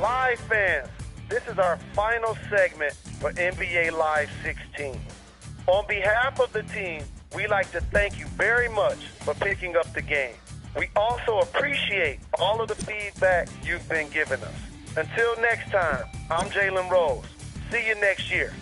Live fans, this is our final segment for NBA Live 16. On behalf of the team, we'd like to thank you very much for picking up the game. We also appreciate all of the feedback you've been giving us. Until next time, I'm Jalen Rose. See you next year.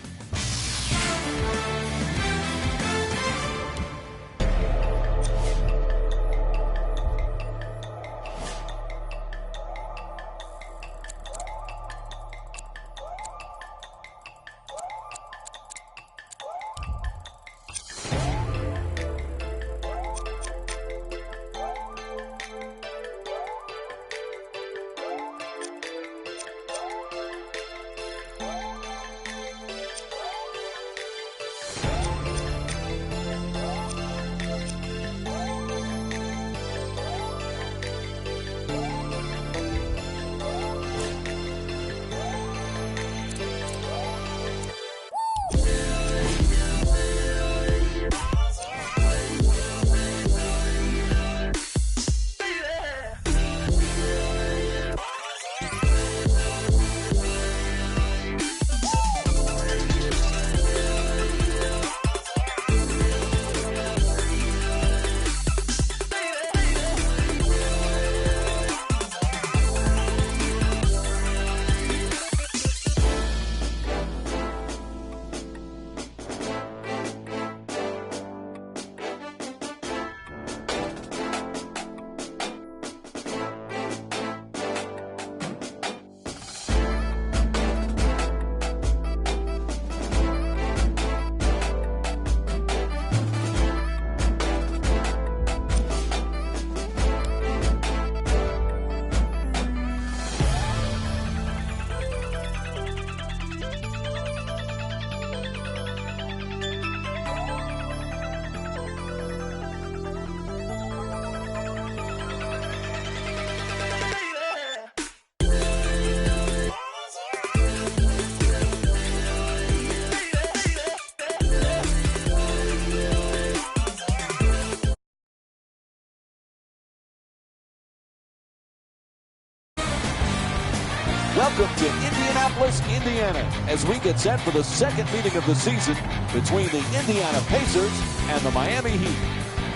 Welcome to Indianapolis, Indiana, as we get set for the second meeting of the season between the Indiana Pacers and the Miami Heat.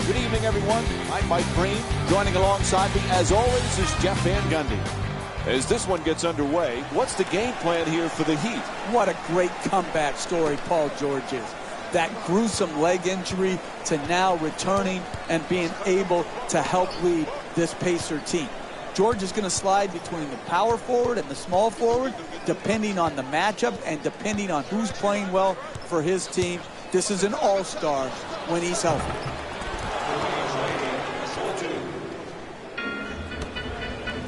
Good evening, everyone. I'm Mike Green. Joining alongside me, as always, is Jeff Van Gundy. As this one gets underway, what's the game plan here for the Heat? What a great comeback story Paul George is. That gruesome leg injury to now returning and being able to help lead this Pacer team. George is going to slide between the power forward and the small forward, depending on the matchup and depending on who's playing well for his team. This is an all-star when he's healthy.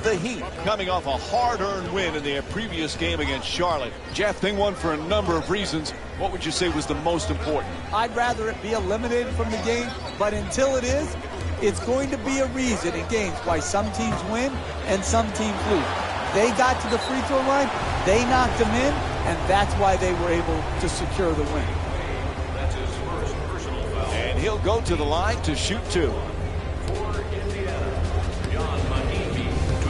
The Heat coming off a hard-earned win in their previous game against Charlotte. Jeff, they won for a number of reasons. What would you say was the most important? I'd rather it be eliminated from the game, but until it is, it's going to be a reason in games why some teams win and some teams lose. They got to the free throw line, they knocked them in, and that's why they were able to secure the win. That's his first personal foul. And he'll go to the line to shoot two.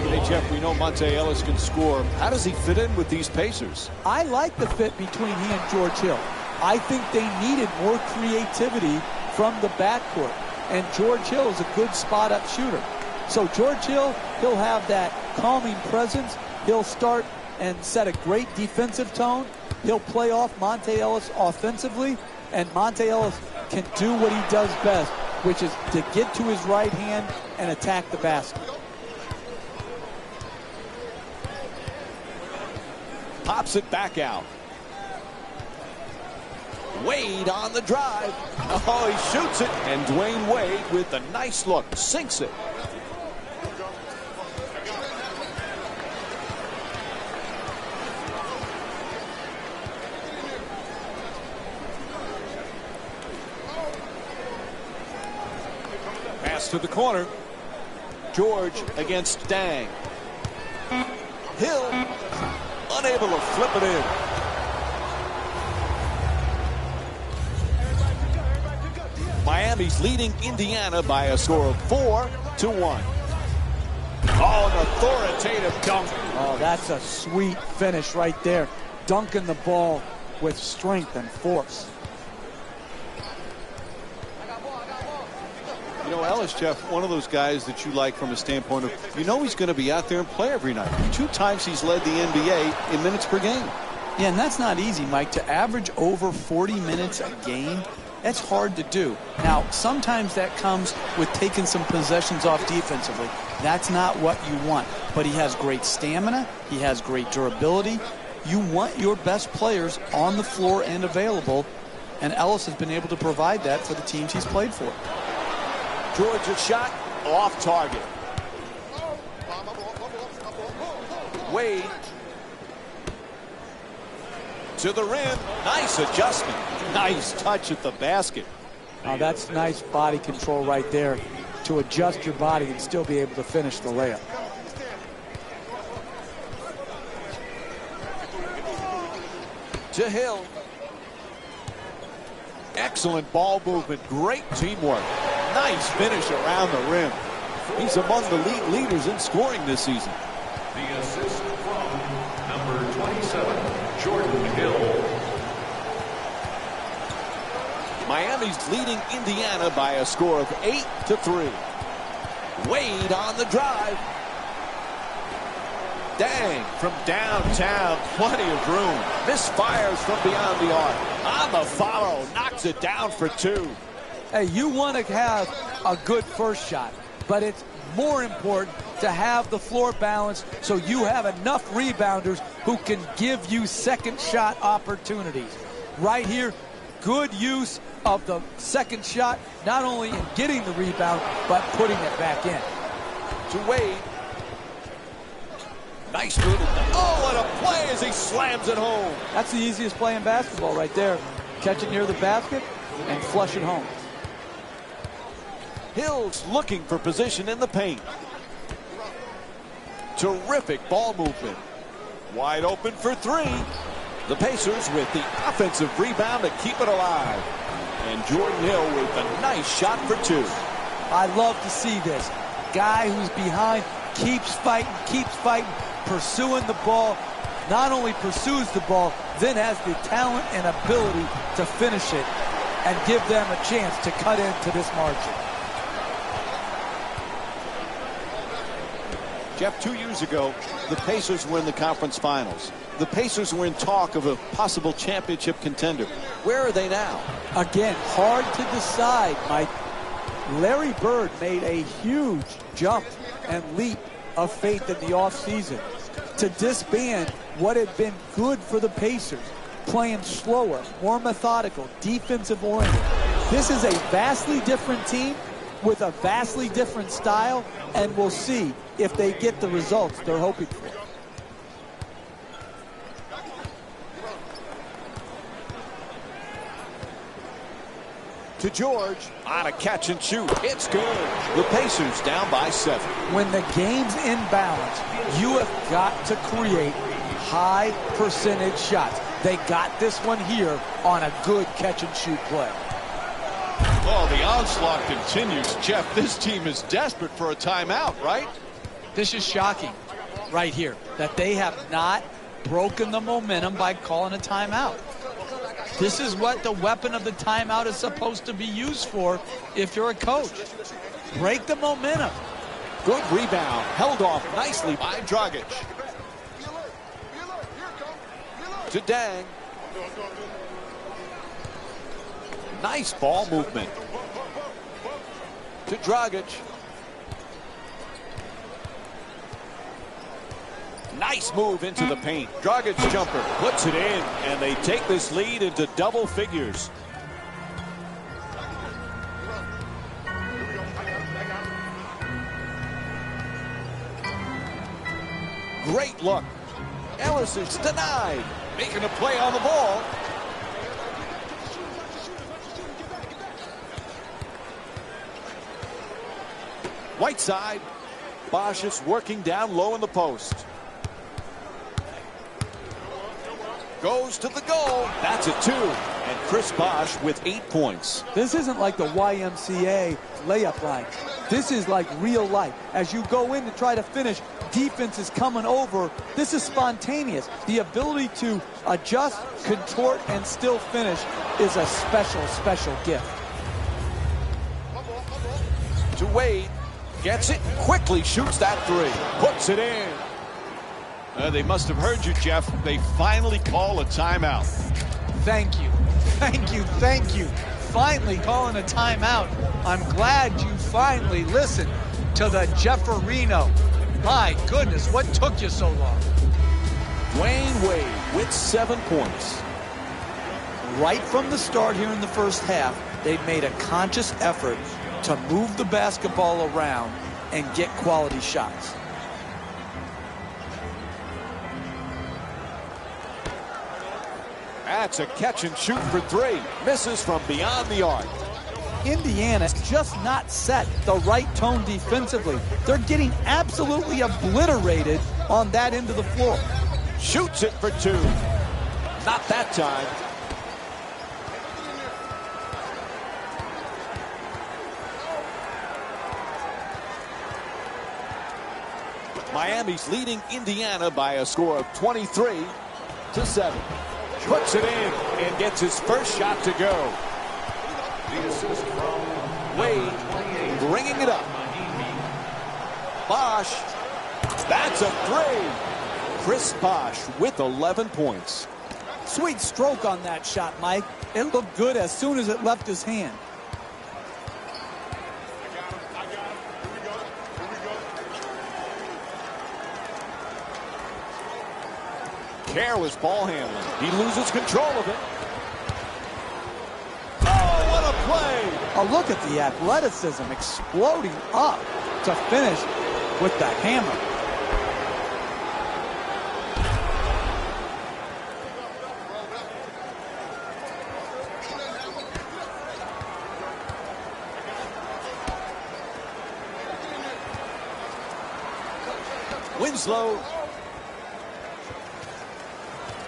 Hey, Jeff, we know Monte Ellis can score. How does he fit in with these Pacers? I like the fit between he and George Hill. I think they needed more creativity from the backcourt. And George Hill is a good spot-up shooter. So George Hill, he'll have that calming presence. He'll start and set a great defensive tone. He'll play off Monte Ellis offensively. And Monte Ellis can do what he does best, which is to get to his right hand and attack the basket. Pops it back out. Wade on the drive. Oh, he shoots it. And Dwayne Wade with a nice look. Sinks it. Pass to the corner. George against Dang. Hill unable to flip it in. Miami's leading Indiana by a score of 4-1. Oh, an authoritative dunk. Oh, that's a sweet finish right there. Dunking the ball with strength and force. You know, Ellis, Jeff, one of those guys that you like from a standpoint of, you know, he's going to be out there and play every night. 2 times he's led the NBA in minutes per game. Yeah, and that's not easy, Mike. To average over 40 minutes a game, that's hard to do. Now, sometimes that comes with taking some possessions off defensively. That's not what you want. But he has great stamina. He has great durability. You want your best players on the floor and available, and Ellis has been able to provide that for the teams he's played for. Georgia shot off target. Wade to the rim. Nice adjustment. Nice touch at the basket. Now that's nice body control right there to adjust your body and still be able to finish the layup. To Hill. Excellent ball movement. Great teamwork. Nice finish around the rim. He's among the league leaders in scoring this season. The assist from number 27, Jordan Hill. Miami's leading Indiana by a score of 8-3. Wade on the drive. Dang, from downtown, plenty of room. Misfires from beyond the arc. On the follow, knocks it down for 2. Hey, you want to have a good first shot, but it's more important to have the floor balance so you have enough rebounders who can give you second shot opportunities. Right here, good use of the second shot, not only in getting the rebound, but putting it back in. To Wade. Nice move. Oh, what a play as he slams it home. That's the easiest play in basketball right there. Catch it near the basket and flush it home. Hill's looking for position in the paint. Terrific ball movement. Wide open for 3. The Pacers with the offensive rebound to keep it alive. And Jordan Hill with a nice shot for 2. I love to see this. Guy who's behind keeps fighting, pursuing the ball. Not only pursues the ball, then has the talent and ability to finish it and give them a chance to cut into this margin. Jeff, 2 years ago, the Pacers were in the conference finals. The Pacers were in talk of a possible championship contender. Where are they now? Again, hard to decide, Mike. Larry Bird made a huge jump and leap of faith in the offseason to disband what had been good for the Pacers, playing slower, more methodical, defensive-oriented. This is a vastly different team with a vastly different style, and we'll see if they get the results they're hoping for. To George on a catch and shoot. It's good. The Pacers down by 7. When the game's in balance, you have got to create high percentage shots. They got this one here on a good catch and shoot play. Oh, the onslaught continues. Jeff, this team is desperate for a timeout, right? This is shocking right here that they have not broken the momentum by calling a timeout. This is what the weapon of the timeout is supposed to be used for if you're a coach. Break the momentum. Good rebound. Held off nicely by Dragic. To Dang. Nice ball movement. To Dragic. Nice move into the paint. Dragic's jumper puts it in, and they take this lead into double figures. Great look. Ellis is denied. Making a play on the ball. Whiteside. Bosch is working down low in the post. Goes to the goal. That's a 2. And Chris Bosch with 8 points. This isn't like the YMCA layup line. This is like real life. As you go in to try to finish, defense is coming over. This is spontaneous. The ability to adjust, contort, and still finish is a special, special gift. To Wade, gets it, quickly shoots that three, puts it in. They must have heard you, Jeff. They finally call a timeout. Thank you. Thank you. Thank you. Finally calling a timeout. I'm glad you finally listened to the Jefferino. My goodness, what took you so long? Dwayne Wade with 7 points. Right from the start here in the first half, they've made a conscious effort to move the basketball around and get quality shots. That's a catch and shoot for 3. Misses from beyond the arc. Indiana's just not set the right tone defensively. They're getting absolutely obliterated on that end of the floor. Shoots it for 2. Not that time. Miami's leading Indiana by a score of 23-7. Puts it in and gets his first shot to go. The assist from Wade bringing it up. Bosch. That's a 3. Chris Bosch with 11 points. Sweet stroke on that shot, Mike. It looked good as soon as it left his hand. Careless ball handling. He loses control of it. Oh, what a play! Oh, look at the athleticism exploding up to finish with the hammer. Winslow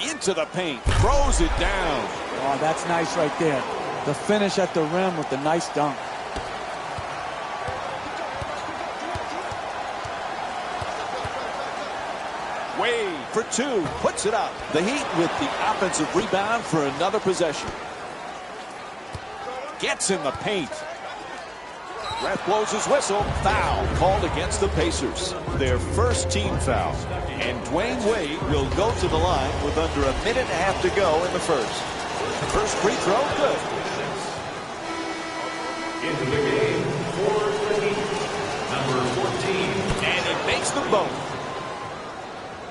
into the paint, throws it down. Oh, that's nice right there. The finish at the rim with the nice dunk. Wade for 2, puts it up. The Heat with the offensive rebound for another possession. Gets in the paint. Ref blows his whistle. Foul called against the Pacers. Their first team foul. And Dwayne Wade will go to the line with under a minute and a half to go in the first. First free throw, good. into the game for the Heat, number 14. And he makes them both.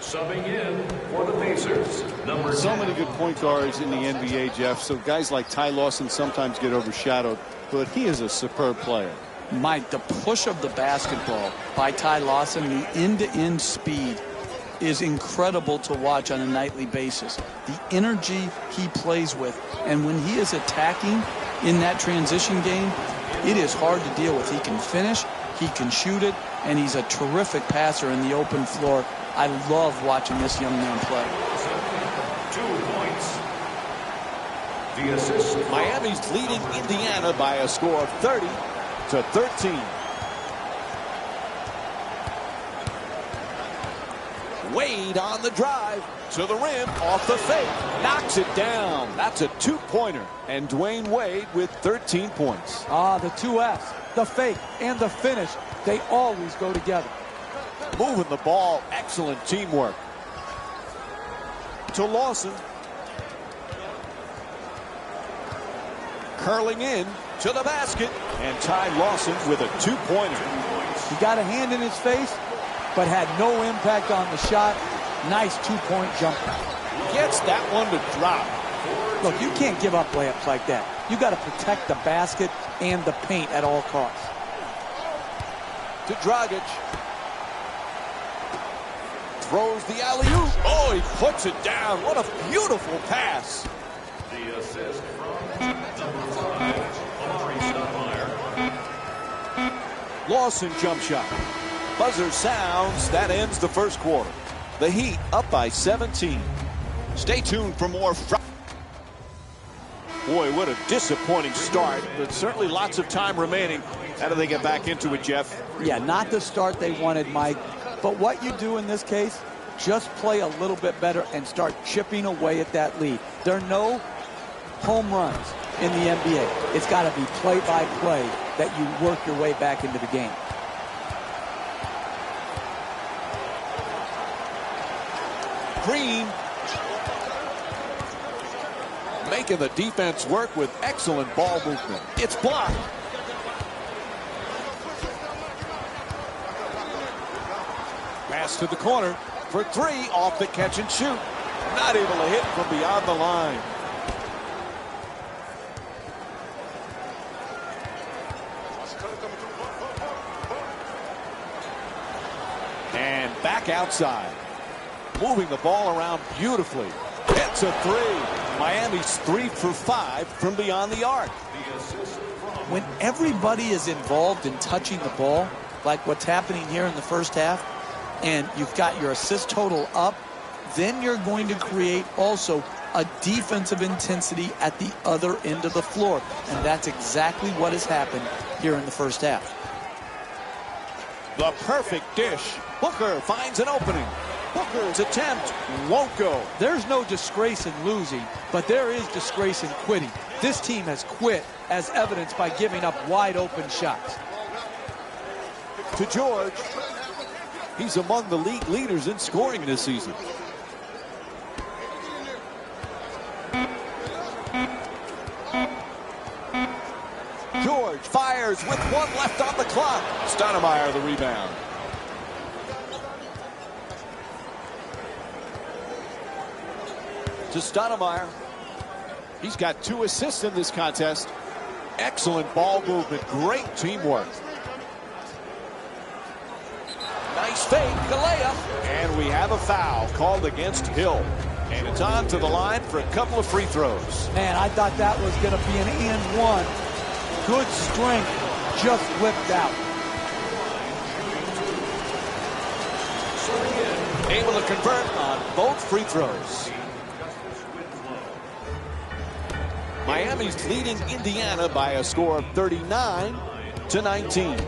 Subbing in for the Pacers, number 10. So many good point guards in the NBA, Jeff. So guys like Ty Lawson sometimes get overshadowed, but he is a superb player. Mike, the push of the basketball by Ty Lawson, the end-to-end speed is incredible to watch on a nightly basis. The energy he plays with, and when he is attacking in that transition game, it is hard to deal with. He can finish, he can shoot it, and he's a terrific passer in the open floor. I love watching this young man play. 2 points. The assist. Miami's leading Indiana by a score of 30-13. Wade on the drive to the rim, off the fake, knocks it down. That's a two-pointer, and Dwayne Wade with 13 points. Ah, the 2S, the fake and the finish, they always go together. Moving the ball, excellent teamwork. To Lawson. Curling in to the basket, and Ty Lawson with a two-pointer. He got a hand in his face, but had no impact on the shot. Nice two-point jumper. Gets that one to drop. Look, you can't give up layups like that. You got to protect the basket and the paint at all costs. To Dragic. Throws the alley-oop. Oh, he puts it down. What a beautiful pass. The assist from number 5, Amari Stoudemire. Lawson jump shot. Buzzer sounds. That ends the first quarter. The Heat up by 17. Stay tuned for more. Boy, what a disappointing start, but certainly lots of time remaining. How do they get back into it, Jeff? Yeah, not the start they wanted, Mike. But what you do in this case, just play a little bit better and start chipping away at that lead. There are no home runs in the NBA. It's got to be play-by-play that you work your way back into the game. Green making the defense work with excellent ball movement. It's blocked. Pass to the corner for three off the catch and shoot. Not able to hit from beyond the line. And back outside. Moving the ball around beautifully. Hits a three. Miami's 3 for 5 from beyond the arc. When everybody is involved in touching the ball, like what's happening here in the first half, and you've got your assist total up, then you're going to create also a defensive intensity at the other end of the floor. And that's exactly what has happened here in the first half. The perfect dish. Booker finds an opening. Booker's attempt won't go. There's no disgrace in losing, but there is disgrace in quitting. This team has quit, as evidenced by giving up wide open shots. To George. He's among the league leaders in scoring this season. George fires with 1 left on the clock. Stoudemire the rebound. To Stoudemire. He's got 2 assists in this contest. Excellent ball movement. Great teamwork. Nice fake. Galea. And we have a foul called against Hill. And it's on to the line for a couple of free throws. Man, I thought that was going to be an and one. Good strength. Just flipped out. Able to convert on both free throws. Miami's leading Indiana by a score of 39-19.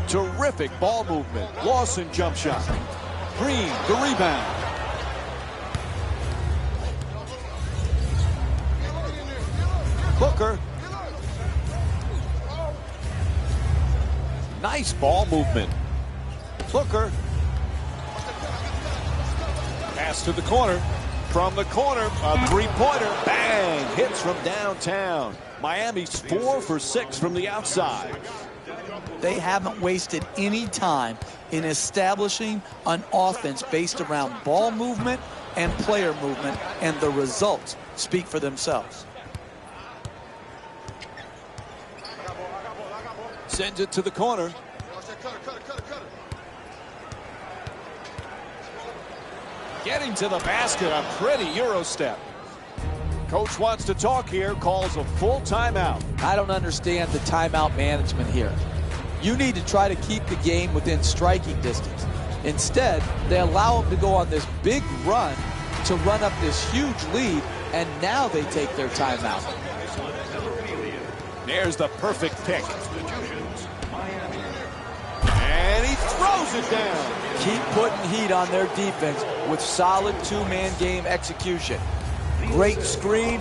Terrific ball movement. Lawson jump shot. Green the rebound. Booker. Nice ball movement. Booker. Pass to the corner. From the corner, a three-pointer. Bang! Hits from downtown. Miami's 4 for 6 from the outside. They haven't wasted any time in establishing an offense based around ball movement and player movement, and the results speak for themselves. Sends it to the corner. Getting to the basket, a pretty Euro step. Coach wants to talk here, calls a full timeout. I don't understand the timeout management here. You need to try to keep the game within striking distance. Instead, they allow them to go on this big run to run up this huge lead, and now they take their timeout. There's the perfect pick. And he throws it down. Keep putting heat on their defense with solid two-man game execution. Great screen,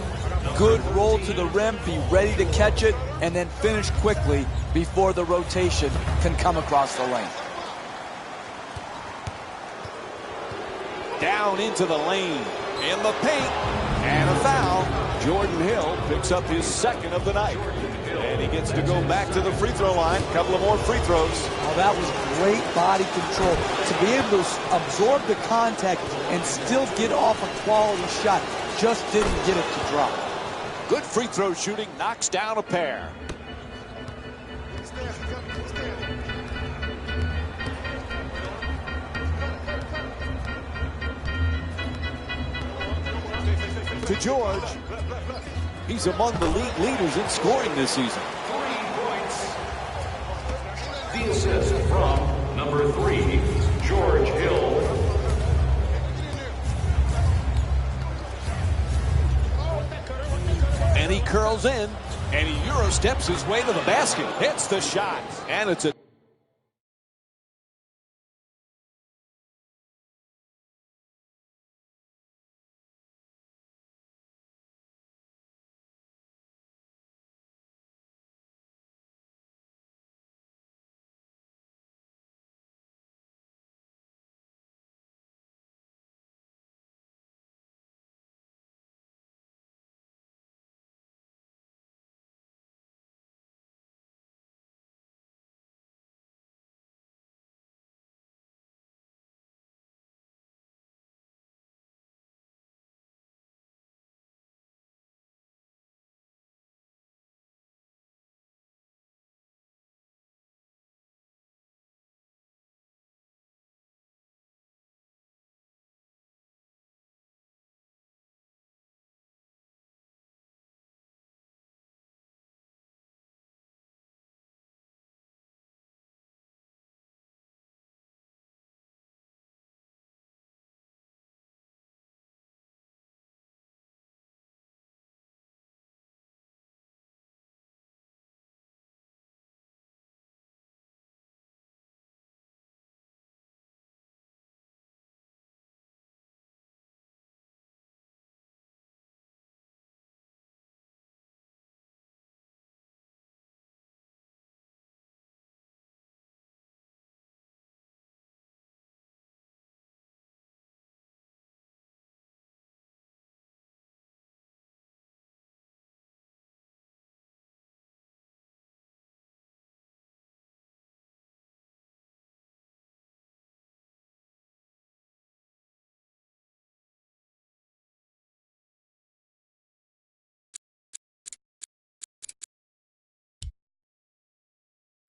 good roll to the rim, be ready to catch it, and then finish quickly before the rotation can come across the lane. Down into the lane, in the paint, and a foul. Jordan Hill picks up his second of the night. And he gets to go back to the free throw line. A couple of more free throws. Oh, that was great body control. To be able to absorb the contact and still get off a quality shot. Just didn't get it to drop. Good free throw shooting, knocks down a pair. To George. He's among the league leaders in scoring this season. 3 points. The assist from number 3, George Hill. curls in, and he Euro steps his way to the basket. Hits the shot, and it's a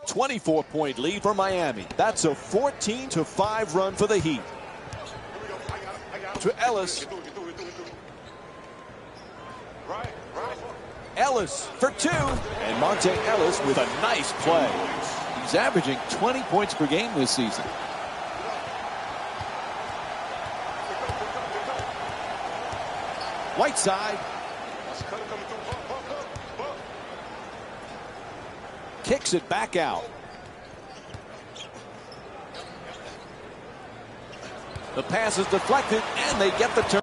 .24 lead for Miami. That's a 14-5 run for the Heat. To Ellis. Ellis for two. And Monte Ellis with a nice play. He's averaging 20 points per game this season. Whiteside. Kicks it back out. The pass is deflected, and they get the turn.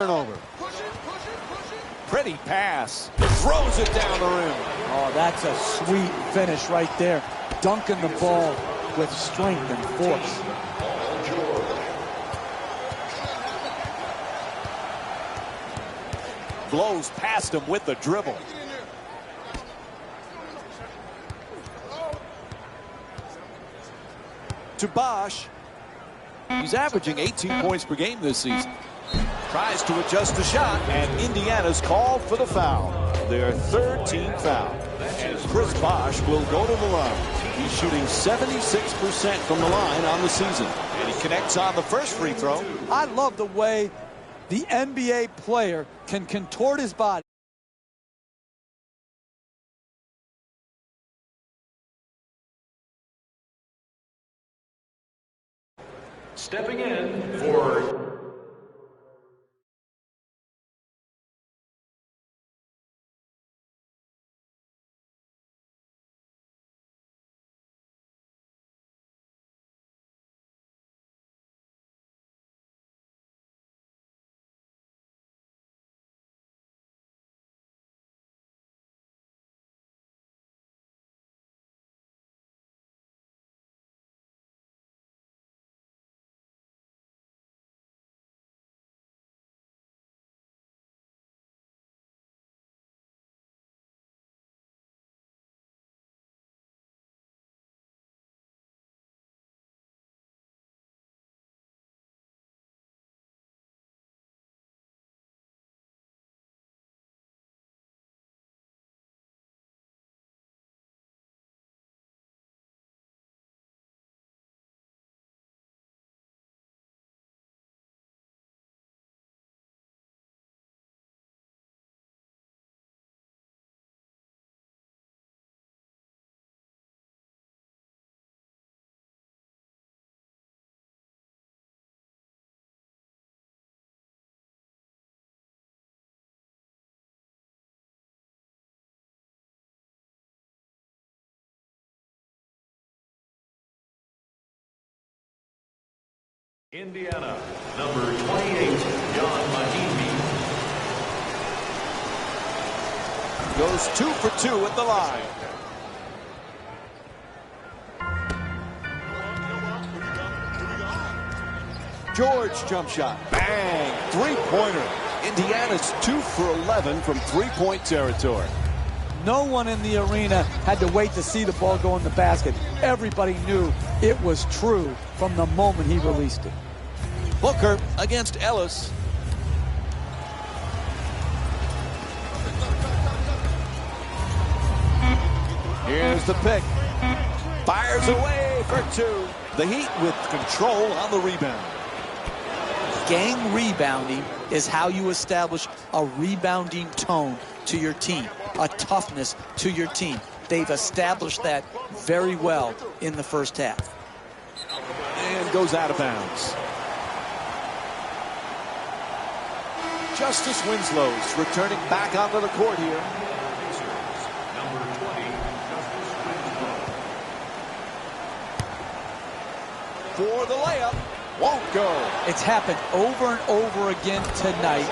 Turnover. Pretty pass. Throws it down the rim. Oh, that's a sweet finish right there. Dunking the ball with strength and force. Blows past him with the dribble. To Bosch. He's averaging 18 points per game this season. Tries to adjust the shot, and Indiana's called for the foul. Their third team foul. And Chris Bosch will go to the line. He's shooting 76% from the line on the season. And he connects on the first free throw. I love the way the NBA player can contort his body. Stepping in for Indiana, number 28, John Mahimi. Goes 2 for 2 at the line. George jump shot. Bang! Three-pointer. Indiana's 2 for 11 from three-point territory. No one in the arena had to wait to see the ball go in the basket. Everybody knew it was true from the moment he released it. Booker against Ellis. Here's the pick. Fires away for two. The Heat with control on the rebound. Gang rebounding is how you establish a rebounding tone to your team, a toughness to your team. They've established that very well in the first half. And goes out of bounds. Justice Winslow's returning back onto the court here. For the layup, won't go. It's happened over and over again tonight.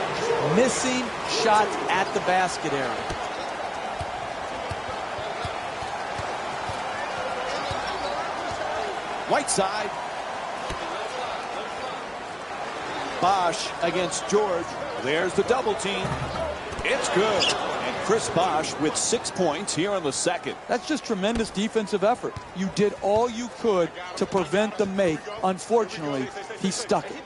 Missing shots at the basket area. Whiteside. Bosch against George. There's the double team. It's good. And Chris Bosch with 6 points here in the second. That's just tremendous defensive effort. You did all you could to prevent the make. Unfortunately, he stuck it.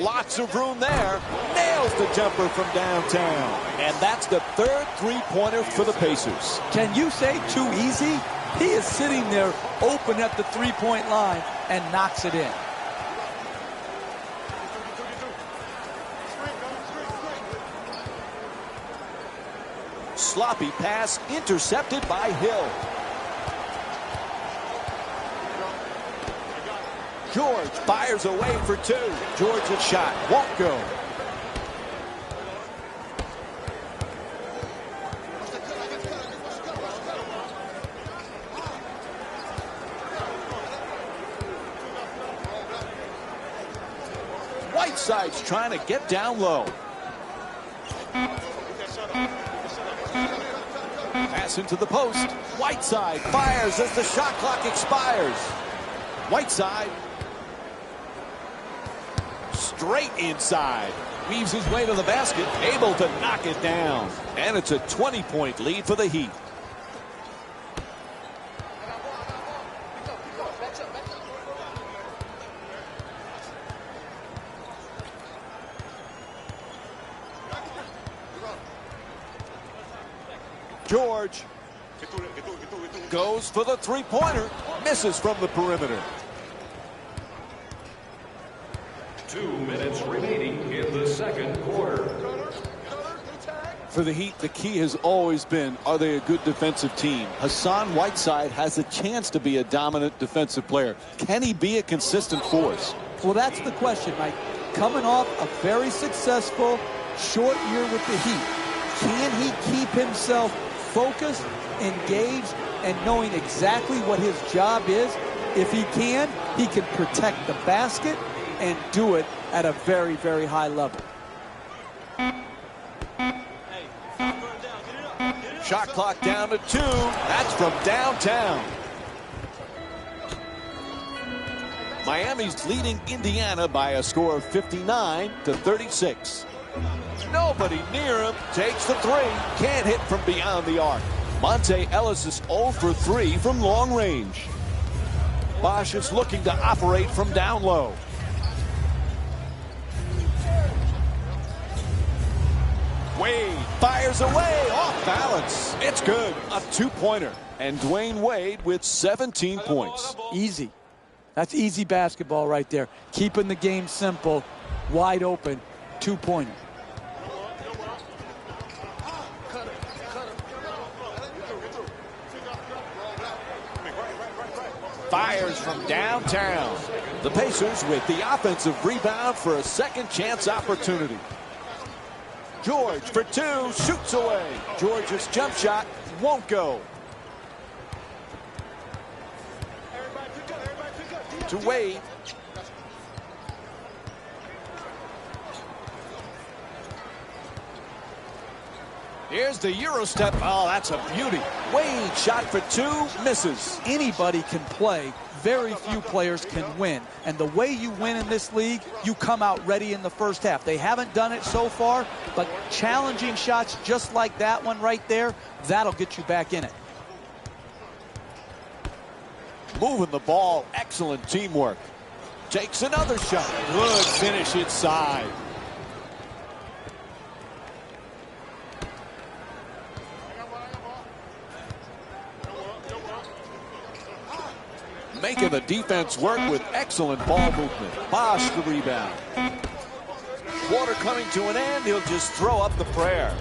Lots of room there. Nails the jumper from downtown. And that's the third three-pointer for the Pacers. Can you say too easy? He is sitting there open at the three-point line and knocks it in. Sloppy pass intercepted by Hill. George fires away for two. George's shot won't go. Whiteside's trying to get down low. Takes into the post. Whiteside fires as the shot clock expires. Whiteside. Straight inside. Weaves his way to the basket. Able to knock it down. And it's a 20-point lead for the Heat. George goes for the three-pointer. Misses from the perimeter. 2 minutes remaining in the second quarter. For the Heat, the key has always been, are they a good defensive team? Hassan Whiteside has a chance to be a dominant defensive player. Can he be a consistent force? Well, that's the question, Mike. Coming off a very successful short year with the Heat, can he keep himself focused, engaged, and knowing exactly what his job is? If he can protect the basket and do it at a very, very high level. Shot clock down to 2. That's from downtown. Miami's leading Indiana by a score of 59-36. Nobody near him. Takes the 3. Can't hit from beyond the arc. Monte Ellis is 0 for 3 from long range. Bosch is looking to operate from down low. Wade fires away off balance. It's good. A 2-pointer. And Dwayne Wade with 17 points. Easy. That's easy basketball right there. Keeping the game simple, wide open, 2-pointer. Fires from downtown. The Pacers with the offensive rebound for a second chance opportunity. George for 2, shoots away. George's jump shot won't go. To Wade. Here's the Euro step. Oh, that's a beauty. Wade shot for 2, misses. Anybody can play. Very few players can win. And the way you win in this league, you come out ready in the first half. They haven't done it so far, but challenging shots just like that one right there, that'll get you back in it. Moving the ball. Excellent teamwork. Takes another shot. Good finish inside. Making the defense work with excellent ball movement. Bosch the rebound. Quarter coming to an end. He'll just throw up the prayer.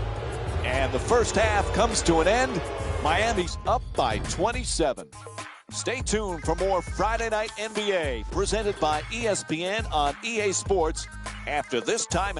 And the first half comes to an end. Miami's up by 27. Stay tuned for more Friday Night NBA presented by ESPN on EA Sports after this time.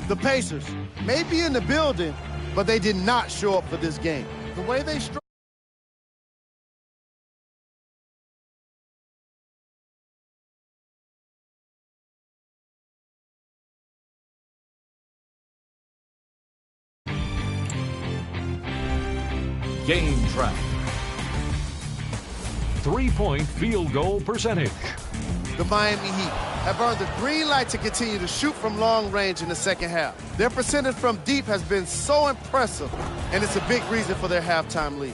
The Pacers may be in the building, but they did not show up for this game. The way they Game track. 3-point field goal percentage. The Miami Heat have earned the green light to continue to shoot from long range in the second half. Their percentage from deep has been so impressive, and it's a big reason for their halftime lead.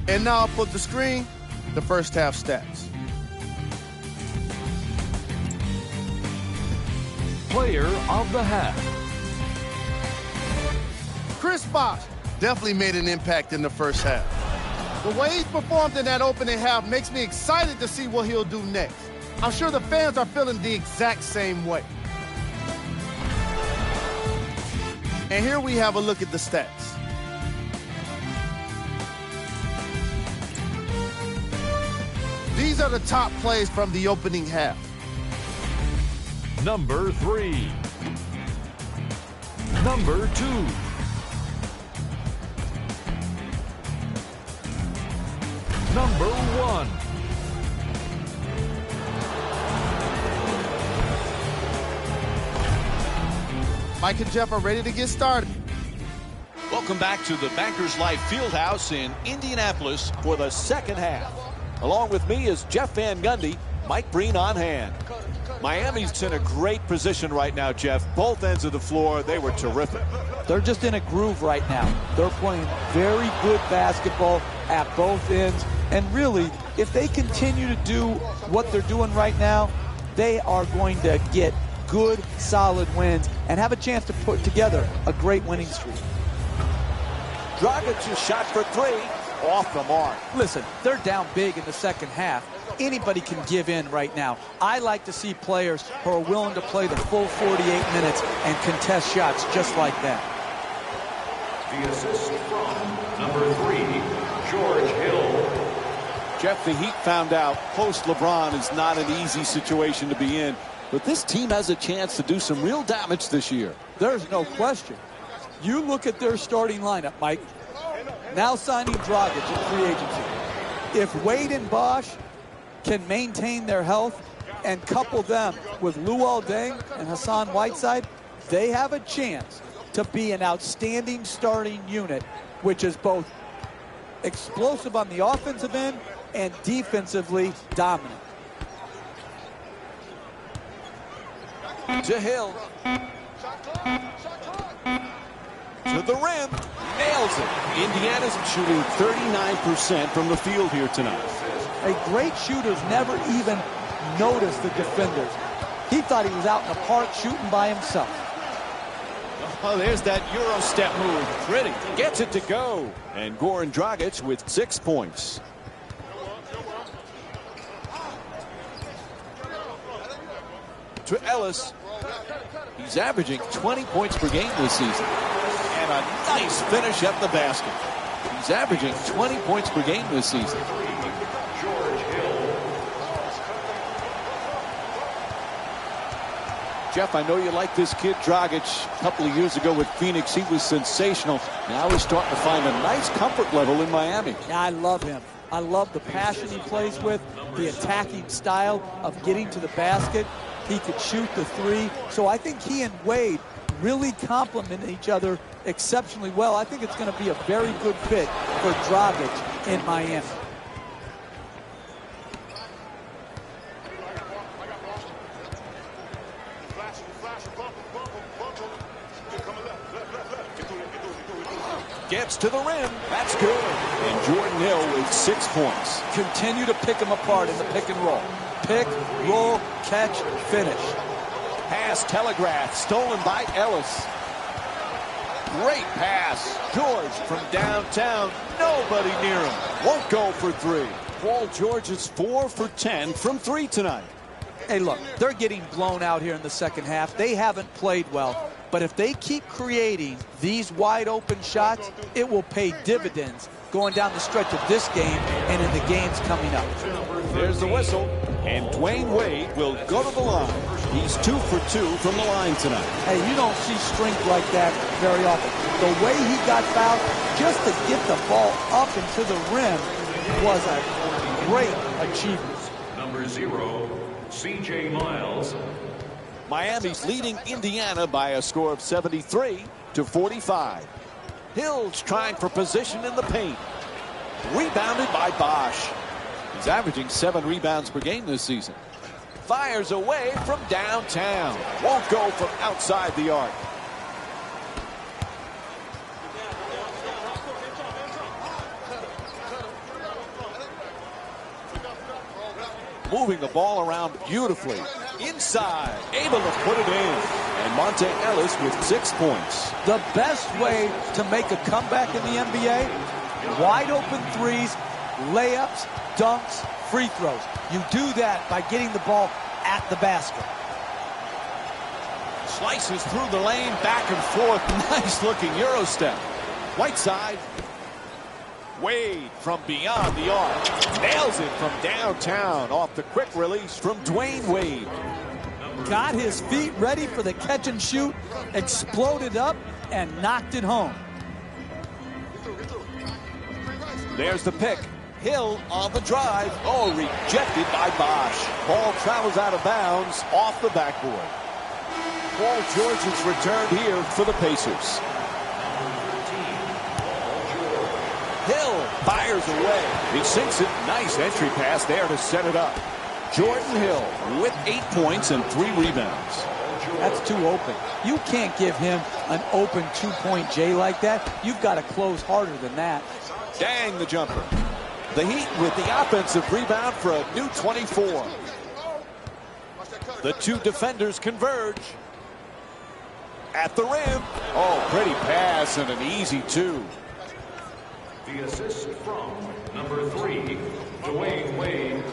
And now I'll put the screen, the first half stats. Player of the half. Chris Bosh definitely made an impact in the first half. The way he's performed in that opening half makes me excited to see what he'll do next. I'm sure the fans are feeling the exact same way. And here we have a look at the stats. These are the top plays from the opening half. Number 3. Number 2. Number 1. Mike and Jeff are ready to get started. Welcome back to the Bankers Life Fieldhouse in Indianapolis for the second half. Along with me is Jeff Van Gundy, Mike Breen on hand. Miami's in a great position right now, Jeff. Both ends of the floor, they were terrific. They're just in a groove right now. They're playing very good basketball at both ends. And really, if they continue to do what they're doing right now, they are going to get good, solid wins and have a chance to put together a great winning streak. Dragic's shot for three, off the mark. Listen, they're down big in the second half. Anybody can give in right now. I like to see players who are willing to play the full 48 minutes and contest shots just like that. The assist from number 3, George Hill. Jeff, the Heat found out post LeBron is not an easy situation to be in. But this team has a chance to do some real damage this year. There's no question. You look at their starting lineup, Mike. Now signing Dragic in free agency. If Wade and Bosch can maintain their health and couple them with Luol Deng and Hassan Whiteside, they have a chance to be an outstanding starting unit, which is both explosive on the offensive end and defensively dominant. To Hill. To the rim. Nails it. Indiana's shooting 39% from the field here tonight. A great shooter's never even noticed the defenders. He thought he was out in the park shooting by himself. Oh, there's that Euro step move. Pretty. Gets it to go. And Goran Dragic with 6 points. To Ellis. He's averaging 20 points per game this season. And a nice finish at the basket. He's averaging 20 points per game this season. George Hill. Jeff, I know you like this kid Dragic. A couple of years ago with Phoenix, he was sensational. Now he's starting to find a nice comfort level in Miami. Yeah, I love him. I love the passion he plays with, the attacking style of getting to the basket. He could shoot the three. So I think he and Wade really complement each other exceptionally well. I think it's going to be a very good fit for Dragic in Miami. Gets to the rim. That's good. And Jordan Hill with 6 points. Continue to pick them apart in the pick and roll. Pick, roll, catch, finish. Pass telegraphed. Stolen by Ellis. Great pass. George from downtown. Nobody near him. Won't go for three. Paul George is 4 for 10 from 3 tonight. Hey, look, they're getting blown out here in the second half. They haven't played well. But if they keep creating these wide open shots, it will pay dividends going down the stretch of this game and in the games coming up. There's the whistle. And Dwayne Wade will go to the line. He's 2 for 2 from the line tonight. Hey, you don't see strength like that very often. The way he got fouled, just to get the ball up and to the rim was a great achievement. Number 0, C.J. Miles. Miami's leading Indiana by a score of 73-45. Hill's trying for position in the paint. Rebounded by Bosch. He's averaging 7 rebounds per game this season. Fires away from downtown. Won't go from outside the arc. Moving the ball around beautifully. Inside. Able to put it in. And Monte Ellis with 6 points. The best way to make a comeback in the NBA, wide open threes, layups, dunks, free throws. You do that by getting the ball at the basket. Slices through the lane, back and forth. Nice looking Euro step. Whiteside. Wade from beyond the arc. Nails it from downtown off the quick release from Dwayne Wade. Got his feet ready for the catch and shoot. Exploded up and knocked it home. There's the pick. Hill on the drive. Oh, rejected by Bosch. Ball travels out of bounds off the backboard. Paul George has returned here for the Pacers. Hill fires away. He sinks it. Nice entry pass there to set it up. Jordan Hill with 8 points and 3 rebounds. That's too open. You can't give him an open two-point J like that. You've got to close harder than that. Dang the jumper. The Heat with the offensive rebound for a new 24. The two defenders converge. At the rim. Oh, pretty pass and an easy 2. The assist from number 3, Dwayne Wade.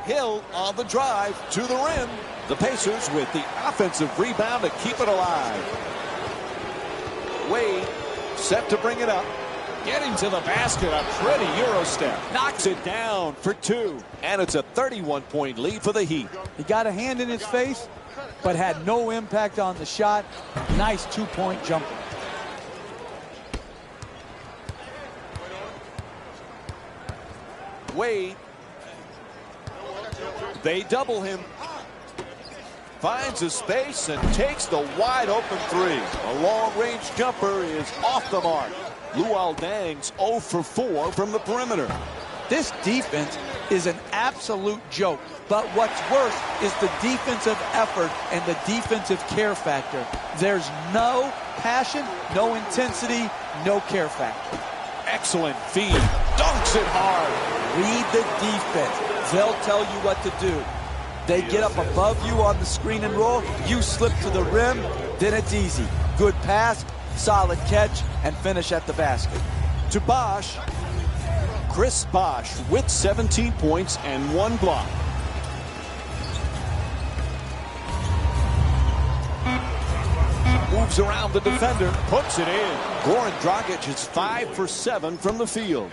Hill on the drive to the rim. The Pacers with the offensive rebound to keep it alive. Wade set to bring it up. Getting to the basket, a pretty Euro step. Knocks it down for 2. And it's a 31-point lead for the Heat. He got a hand in his face, but had no impact on the shot. Nice two-point jumper. Wade. They double him. Finds a space and takes the wide open 3. A long-range jumper is off the mark. Luol Deng's 0 for 4 from the perimeter. This defense is an absolute joke. But what's worse is the defensive effort and the defensive care factor. There's no passion, no intensity, no care factor. Excellent feed. Dunks it hard. Read the defense. They'll tell you what to do. They get up above you on the screen and roll. You slip to the rim, then it's easy. Good pass, solid catch, and finish at the basket. To Bosch. Chris Bosch with 17 points and 1 block. Moves around the defender, puts it in. Goran Dragic is 5 for 7 from the field.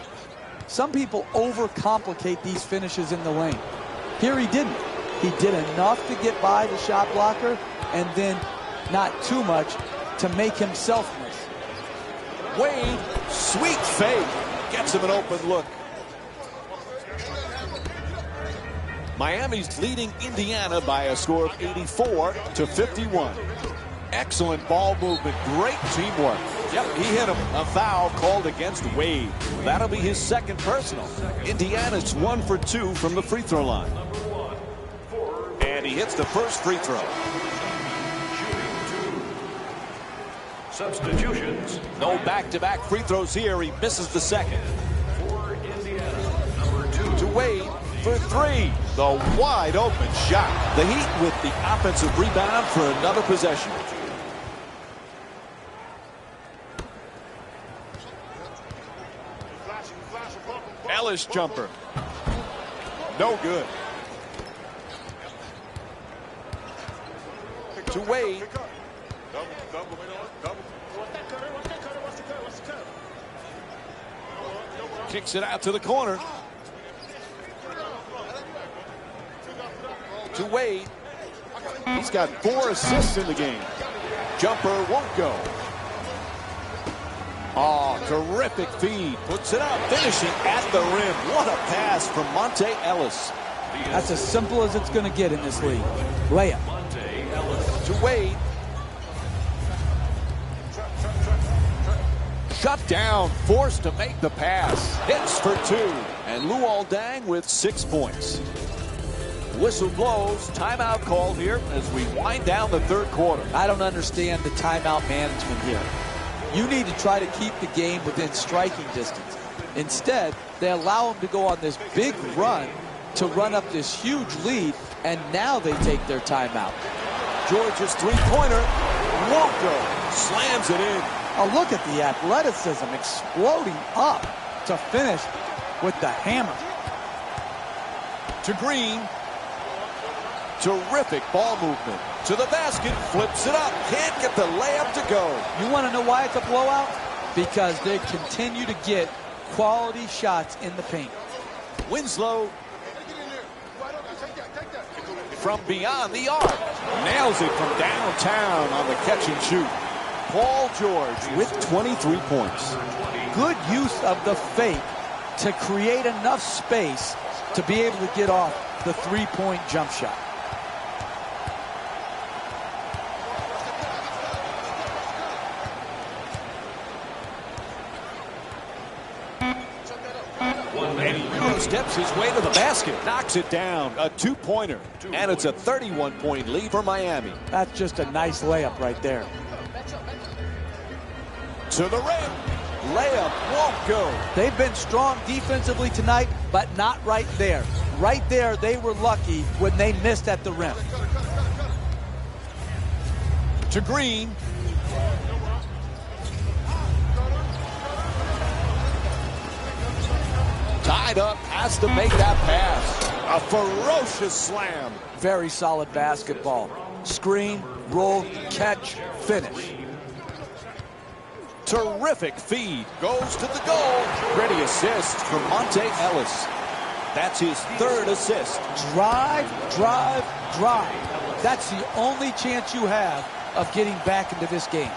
Some people overcomplicate these finishes in the lane. Here he didn't. He did enough to get by the shot blocker, and then not too much to make himself miss. Wade, sweet fake, gets him an open look. Miami's leading Indiana by a score of 84-51. Excellent ball movement, great teamwork. Yep, he hit him. A foul called against Wade. That'll be his second personal. Indiana's 1 for 2 from the free throw line. And he hits the first free throw. Substitutions. No back-to-back free throws here. He misses the second. For Indiana, number 2. To Wade for 3. The wide open shot. The Heat with the offensive rebound for another possession. Ellis jumper. No good. To Wade. Kicks it out to the corner. To Wade. He's got 4 assists in the game. Jumper won't go. Oh, terrific feed. Puts it up, finishing at the rim. What a pass from Monte Ellis. That's as simple as it's going to get in this league. Layup. To Wade. Shut down, forced to make the pass. Hits for 2. And Luol Deng with 6 points. Whistle blows. Timeout called here as we wind down the third quarter. I don't understand the timeout management here. You need to try to keep the game within striking distance. Instead, they allow them to go on this big run to run up this huge lead, and now they take their timeout. George's three-pointer won't go. Slams it in. Oh, look at the athleticism exploding up to finish with the hammer. To Green. Terrific ball movement. To the basket, flips it up. Can't get the layup to go. You want to know why it's a blowout? Because they continue to get quality shots in the paint. Winslow from beyond the arc. Nails it from downtown on the catch and shoot. Paul George with 23 points. Good use of the fake to create enough space to be able to get off the three-point jump shot. And he steps his way to the basket, knocks it down, a two-pointer, and it's a 31-point lead for Miami. That's just a nice layup right there. To the rim, layup won't go. They've been strong defensively tonight, but not right there. Right there, they were lucky when they missed at the rim. To Green. Tied up, has to make that pass. A ferocious slam. Very solid basketball. Screen, roll, catch, finish. Terrific feed. Goes to the goal. Pretty assist from Monte Ellis. That's his third assist. Drive, drive, drive. That's the only chance you have of getting back into this game.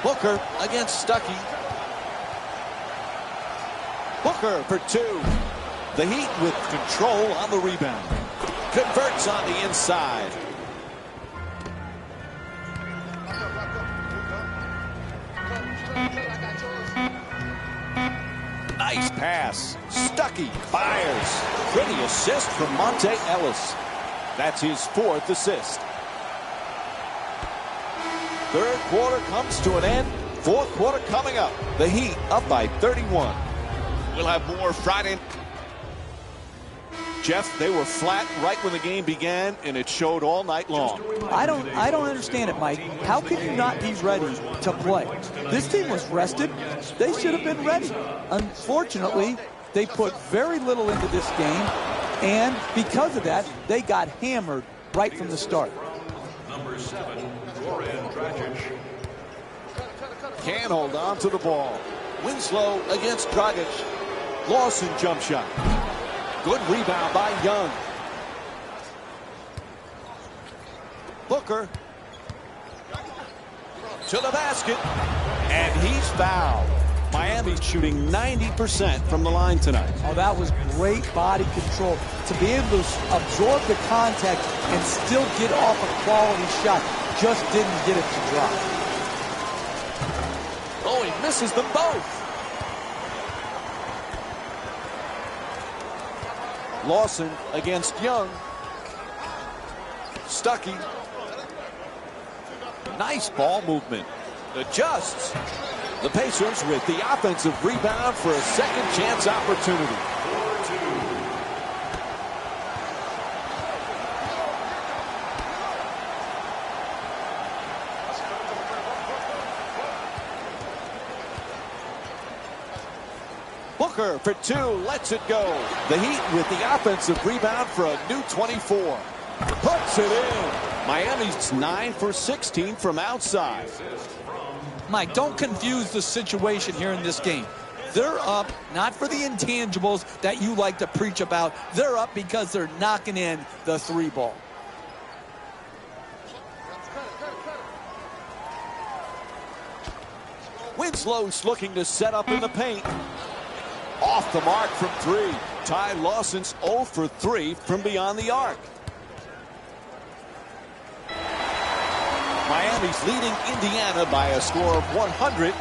Booker against Stuckey. Booker for two. The Heat with control on the rebound. Converts on the inside. Nice pass. Stuckey fires. Pretty assist from Monte Ellis. That's his fourth assist. Third quarter comes to an end. Fourth quarter coming up. The Heat up by 31. We'll have more Friday. Jeff, they were flat right when the game began, and it showed all night long. I don't understand it, Mike. How can you not be ready to play? This team was rested. They should have been ready. Unfortunately, they put very little into this game, and because of that, they got hammered right from the start. Number 7, Goran Dragic. Can't hold on to the ball. Winslow against Dragic. Lawson jump shot. Good rebound by Young. Booker to the basket, and he's fouled. Miami's shooting 90% from the line tonight. Oh, that was great body control. To be able to absorb the contact and still get off a quality shot. Just didn't get it to drop. Oh, he misses them both. Lawson against Young. Stuckey. Nice ball movement. Adjusts. The Pacers with the offensive rebound for a second chance opportunity. Booker for two, lets it go. The Heat with the offensive rebound for a new 24. Puts it in. Miami's 9 for 16 from outside. Mike, don't confuse the situation here in this game. They're up not for the intangibles that you like to preach about. They're up because they're knocking in the three ball. Winslow's looking to set up in the paint. Off the mark from three. Ty Lawson's 0 for 3 from beyond the arc. Miami's leading Indiana by a score of 100-65.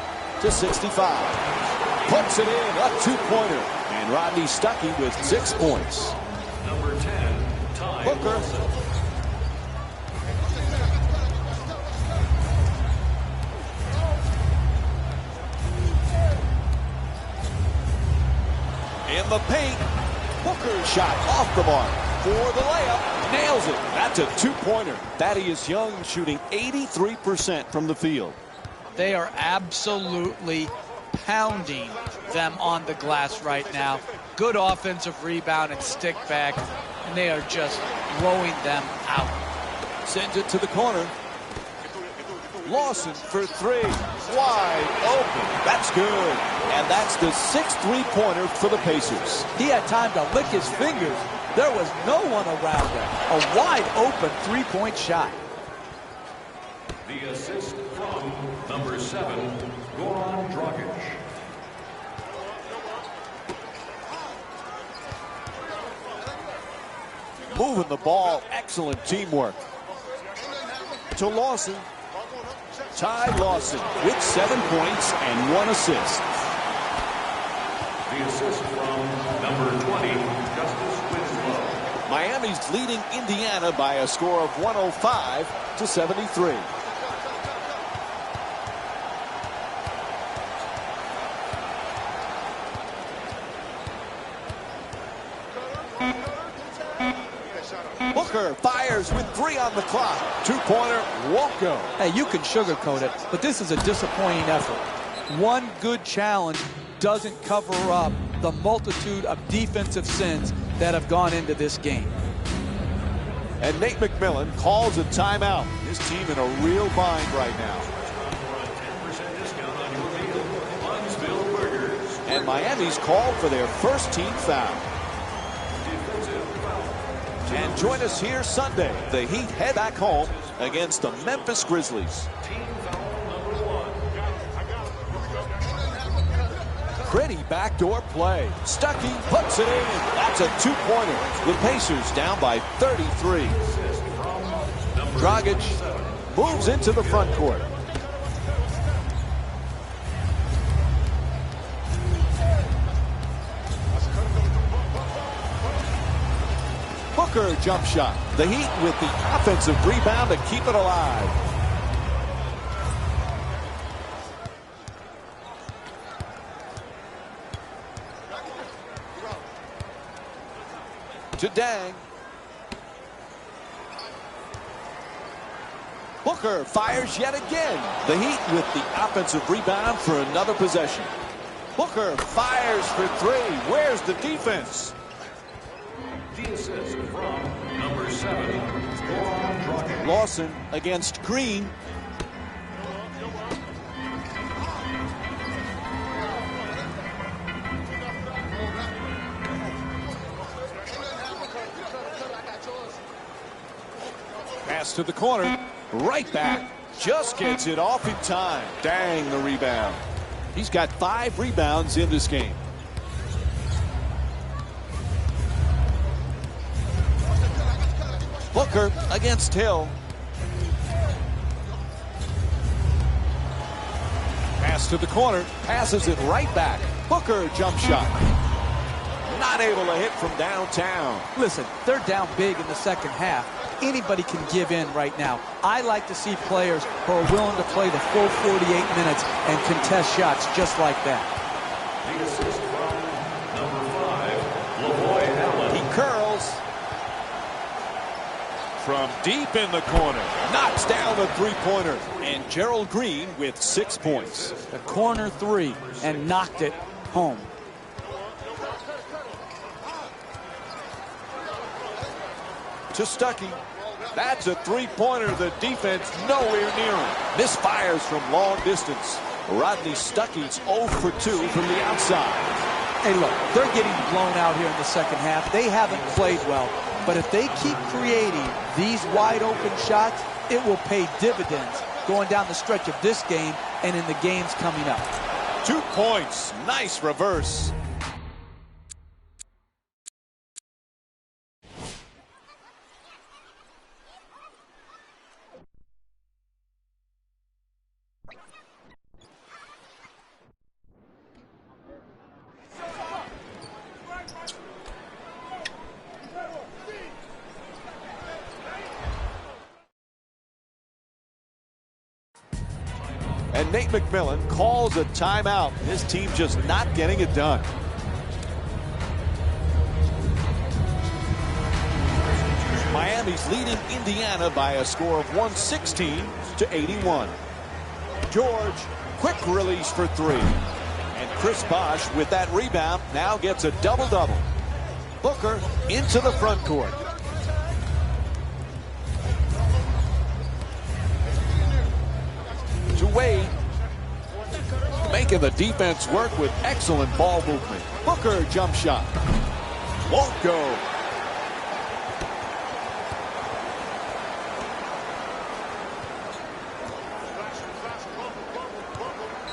Puts it in, a two-pointer. And Rodney Stuckey with 6 points. Number 10, Ty Booker. Lawson. In the paint, Booker's shot off the mark for the layup. Nails it. That's a two-pointer. Thaddeus Young shooting 83% from the field. They are absolutely pounding them on the glass right now. Good offensive rebound and stick back. and they are just blowing them out. Sends it to the corner. Lawson for three. Wide open. That's good. And that's the sixth three-pointer for the Pacers. He had time to lick his fingers. There was no one around him. A wide open three-point shot. The assist from number 7, Goran Dragic. Moving the ball. Excellent teamwork. To Lawson. Ty Lawson with 7 points and 1 assist. The assist from number 20, Justice Winslow. Miami's leading Indiana by a score of 105-73. Booker fires with 3 on the clock. Two-pointer won't go. Hey, you can sugarcoat it, but this is a disappointing effort. One good challenge doesn't cover up the multitude of defensive sins that have gone into this game. And Nate McMillan calls a timeout. His team in a real bind right now. 10% discount on your meal. Huntsville Burgers. And Miami's called for their first team foul. And join us here Sunday. The Heat head back home against the Memphis Grizzlies. Team foul number 1. Pretty backdoor play. Stuckey puts it in. That's a two-pointer. The Pacers down by 33. Dragic moves into the front court. Booker jump shot. The Heat with the offensive rebound to keep it alive. To Dang. Booker fires yet again. The Heat with the offensive rebound for another possession. Booker fires for 3. Where's the defense? The assist from number 7, Goran Dragic. Lawson against Green. Pass to the corner. Right back. Just gets it off in time. Dang, the rebound. He's got 5 rebounds in this game. Booker against Hill. Pass to the corner. Passes it right back. Booker jump shot. Not able to hit from downtown. Listen, they're down big in the second half. Anybody can give in right now. I like to see players who are willing to play the full 48 minutes and contest shots just like that. The assist from number 5, LaVoy Allen. He curls. From deep in the corner. Knocks down the three-pointer. And Gerald Green with 6 points. The corner 3 and knocked it home. To Stuckey. That's a three-pointer. The defense nowhere near him. Misfires from long distance. Rodney Stuckey's 0 for 2 from the outside. Hey, look, they're getting blown out here in the second half. They haven't played well. But if they keep creating these wide-open shots, it will pay dividends going down the stretch of this game and in the games coming up. 2 points. Nice reverse. And Nate McMillan calls a timeout. His team just not getting it done. Miami's leading Indiana by a score of 116-81. George, quick release for 3. And Chris Bosh with that rebound now gets a double-double. Booker into the front court. To Wade. Making the defense work with excellent ball movement. Booker jump shot. Won't go.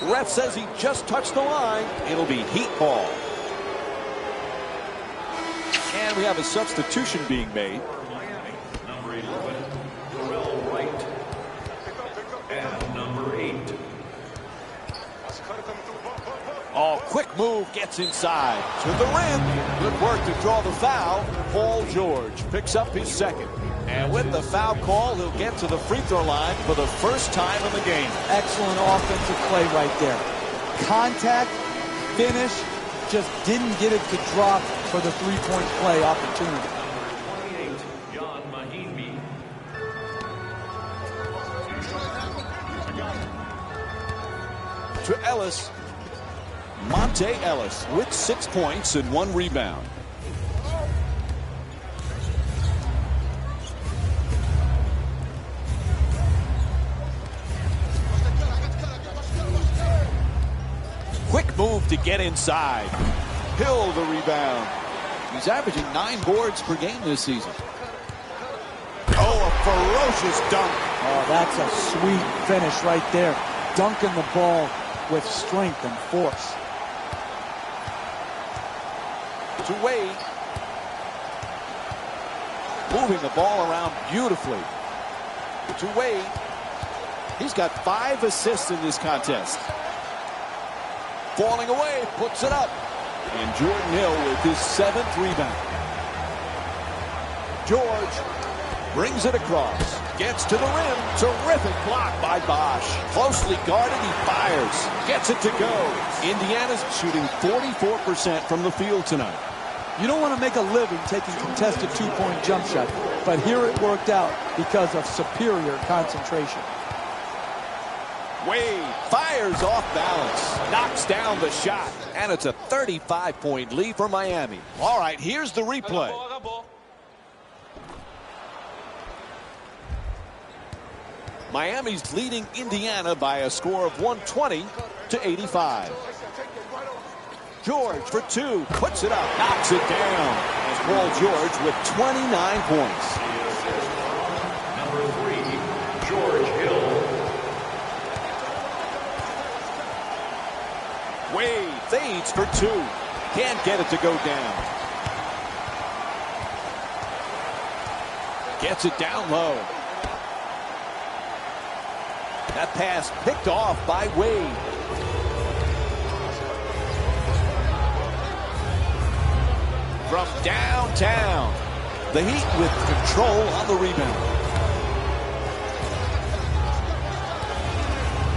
Ref says he just touched the line. It'll be Heat ball. And we have a substitution being made. Number 11, Darrell Wright. And number 8. Oh, quick move, gets inside to the rim. Good work to draw the foul. Paul George picks up his second. And with the foul call, he'll get to the free throw line for the first time in the game. Excellent offensive play right there. Contact, finish, just didn't get it to drop for the three-point play opportunity. Number 28, John Mahimi. To Ellis. Monte Ellis with 6 points and 1 rebound. Quick move to get inside. Hill the rebound. He's averaging 9 boards per game this season. Oh, a ferocious dunk. Oh, that's a sweet finish right there. Dunking the ball with strength and force. To Wade. Moving the ball around beautifully. To Wade. He's got 5 assists in this contest. Falling away, puts it up. And Jordan Hill with his 7th rebound. George brings it across. Gets to the rim. Terrific block by Bosch. Closely guarded, he fires. Gets it to go. Indiana's shooting 44% from the field tonight. You don't want to make a living taking contested two-point jump shot, but here it worked out because of superior concentration. Wade fires off balance, knocks down the shot, and it's a 35-point lead for Miami. All right, here's the replay. Miami's leading Indiana by a score of 120-85. George for 2, puts it up, knocks it down. And Paul George with 29 points. Number 3, George Hill. Wade fades for 2. Can't get it to go down. Gets it down low. That pass picked off by Wade. From downtown, the Heat with control on the rebound.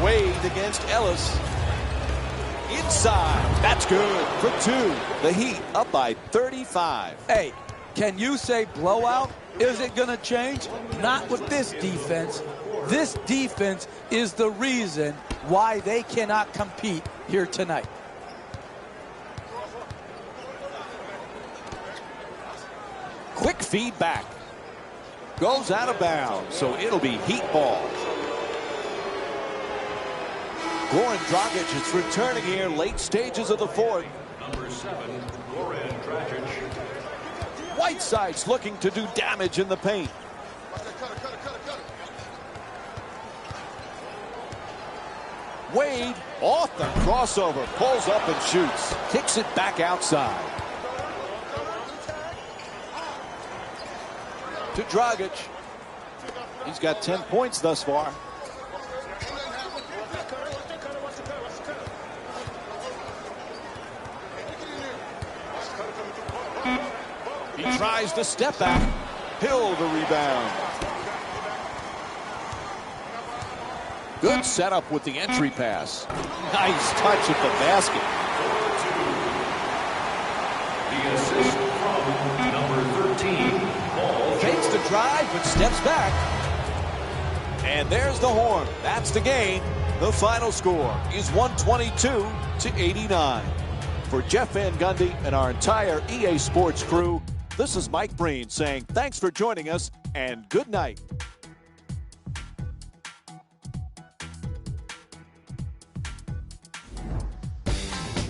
Wade against Ellis. Inside, that's good for 2. The Heat up by 35. Hey, can you say blowout? Is it going to change? Not with this defense. This defense is the reason why they cannot compete here tonight. Quick feedback. Goes out of bounds, so it'll be Heat ball. Goran Dragic is returning here late stages of the 4th. Number 7, Goran Dragic. Whiteside's looking to do damage in the paint. Wade off the crossover, pulls up and shoots. Kicks it back outside. To Dragic. He's got 10 points thus far. He tries to step back. Hill the rebound. Good setup with the entry pass. Nice touch at the basket. The assist from number 13, Paul. Takes the drive but steps back. And there's the horn. That's the game. The final score is 122-89. For Jeff Van Gundy and our entire EA Sports crew, this is Mike Breen saying thanks for joining us and good night.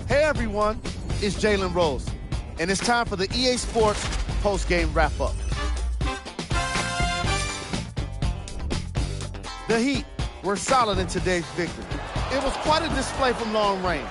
Hey everyone, it's Jalen Rose, and it's time for the EA Sports post-game wrap-up. The Heat were solid in today's victory. It was quite a display from long range.